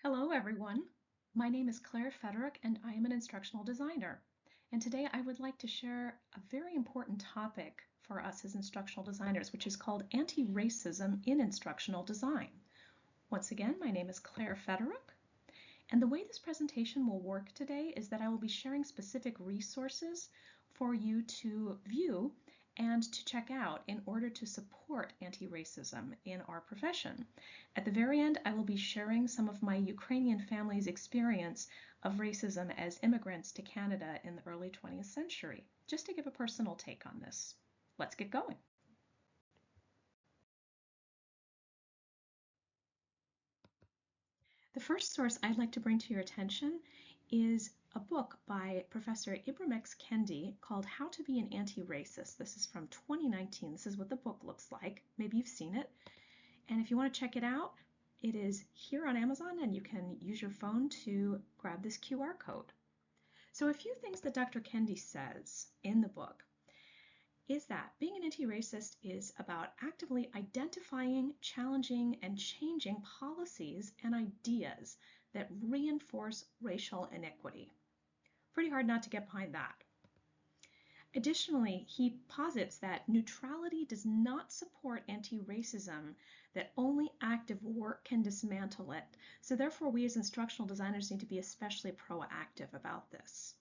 Hello everyone. My name is Claire Federick and I am an instructional designer. And today I would like to share a very important topic for us as instructional designers, which is called anti-racism in instructional design. Once again, my name is Claire Federick. And the way this presentation will work today is that I will be sharing specific resources for you to view and to check out in order to support anti-racism in our profession. At the very end, I will be sharing some of my Ukrainian family's experience of racism as immigrants to Canada in the early 20th century, just to give a personal take on this. Let's get going. The first source I'd like to bring to your attention is a book by Professor Ibram X. Kendi called How to Be an Anti-Racist. This is from 2019. This is what the book looks like. Maybe you've seen it. And if you want to check it out, it is here on Amazon and you can use your phone to grab this QR code. So a few things that Dr. Kendi says in the book is that being an anti-racist is about actively identifying, challenging, and changing policies and ideas that reinforce racial inequity. Pretty hard not to get behind that. Additionally, he posits that neutrality does not support anti-racism, that only active work can dismantle it. So therefore, we as instructional designers need to be especially proactive about this.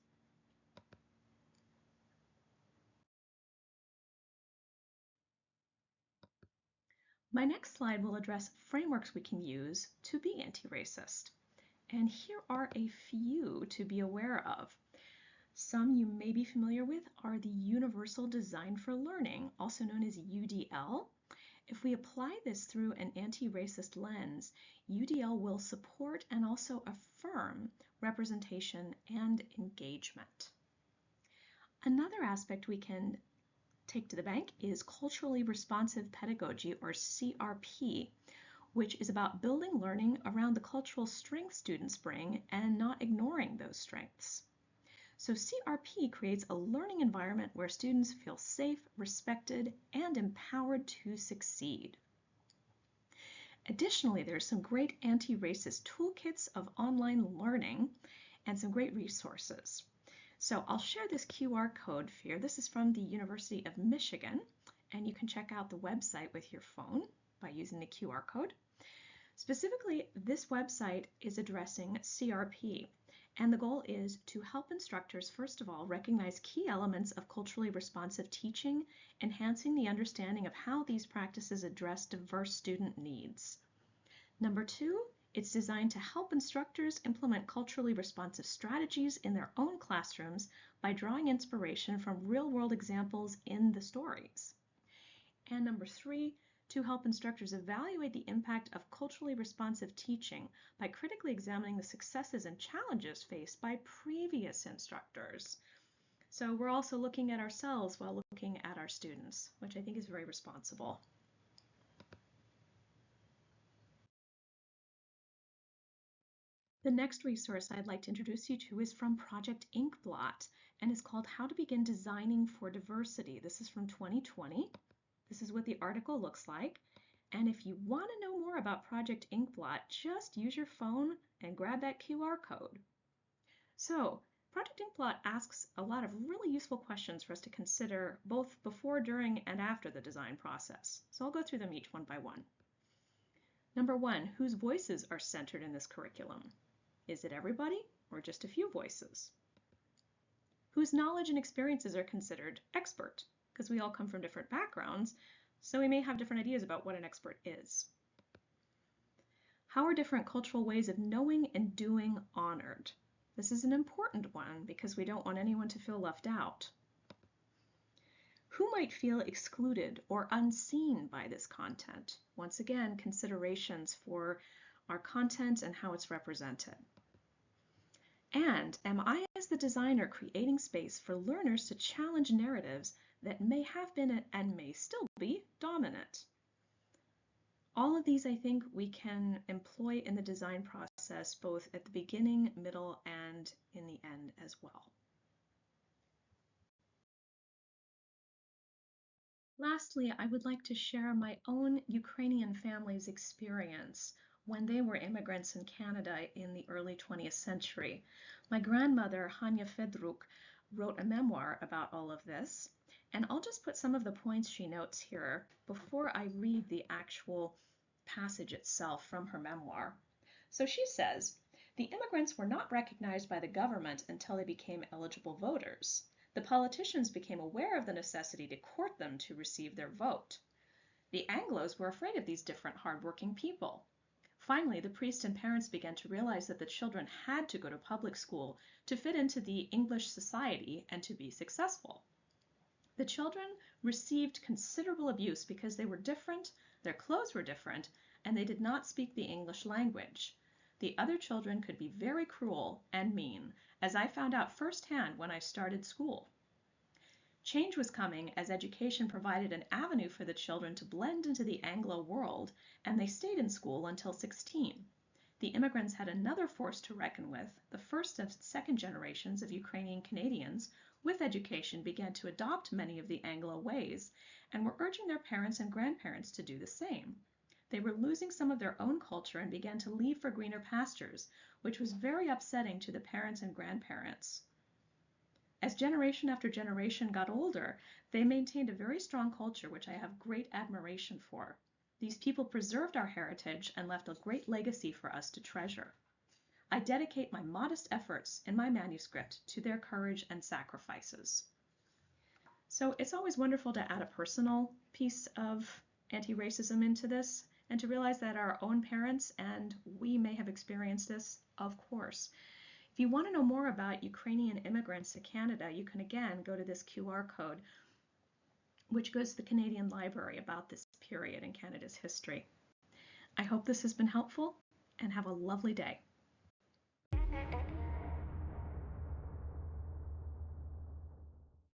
My next slide will address frameworks we can use to be anti-racist. And here are a few to be aware of. Some you may be familiar with are the Universal Design for Learning, also known as UDL. If we apply this through an anti-racist lens, UDL will support and also affirm representation and engagement. Another aspect we can take to the bank is culturally responsive pedagogy, or CRP, which is about building learning around the cultural strengths students bring and not ignoring those strengths. So CRP creates a learning environment where students feel safe, respected, and empowered to succeed. Additionally, there are some great anti-racist toolkits of online learning and some great resources. So I'll share this QR code here. This is from the University of Michigan, and you can check out the website with your phone by using the QR code. Specifically, this website is addressing CRP, and the goal is to help instructors, first of all, recognize key elements of culturally responsive teaching, enhancing the understanding of how these practices address diverse student needs. Number two, it's designed to help instructors implement culturally responsive strategies in their own classrooms by drawing inspiration from real-world examples in the stories. And number three, to help instructors evaluate the impact of culturally responsive teaching by critically examining the successes and challenges faced by previous instructors. So we're also looking at ourselves while looking at our students, which I think is very responsible. The next resource I'd like to introduce you to is from Project Inkblot and is called How to Begin Designing for Diversity. This is from 2020. This is what the article looks like. And if you want to know more about Project Inkblot, just use your phone and grab that QR code. So Project Inkblot asks a lot of really useful questions for us to consider both before, during, and after the design process. So I'll go through them each one by one. Number one, whose voices are centered in this curriculum? Is it everybody or just a few voices? Whose knowledge and experiences are considered expert? Because we all come from different backgrounds, so we may have different ideas about what an expert is. How are different cultural ways of knowing and doing honored? This is an important one because we don't want anyone to feel left out. Who might feel excluded or unseen by this content? Once again, considerations for our content and how it's represented. And am I, as the designer, creating space for learners to challenge narratives that may have been and may still be dominant? All of these, I think, we can employ in the design process, both at the beginning, middle, and in the end as well. Lastly, I would like to share my own Ukrainian family's experience when they were immigrants in Canada in the early 20th century. My grandmother, Hanya Fedruk, wrote a memoir about all of this, and I'll just put some of the points she notes here before I read the actual passage itself from her memoir. So she says, the immigrants were not recognized by the government until they became eligible voters. The politicians became aware of the necessity to court them to receive their vote. The Anglos were afraid of these different, hardworking people. Finally, the priests and parents began to realize that the children had to go to public school to fit into the English society and to be successful. The children received considerable abuse because they were different, their clothes were different, and they did not speak the English language. The other children could be very cruel and mean, as I found out firsthand when I started school. Change was coming as education provided an avenue for the children to blend into the Anglo world, and they stayed in school until 16. The immigrants had another force to reckon with. The first and second generations of Ukrainian Canadians with education began to adopt many of the Anglo ways and were urging their parents and grandparents to do the same. They were losing some of their own culture and began to leave for greener pastures, which was very upsetting to the parents and grandparents. As generation after generation got older, they maintained a very strong culture, which I have great admiration for. These people preserved our heritage and left a great legacy for us to treasure. I dedicate my modest efforts in my manuscript to their courage and sacrifices. So it's always wonderful to add a personal piece of anti-racism into this and to realize that our own parents and we may have experienced this, of course. If you want to know more about Ukrainian immigrants to Canada, you can again go to this QR code, which goes to the Canadian Library about this period in Canada's history. I hope this has been helpful, and have a lovely day.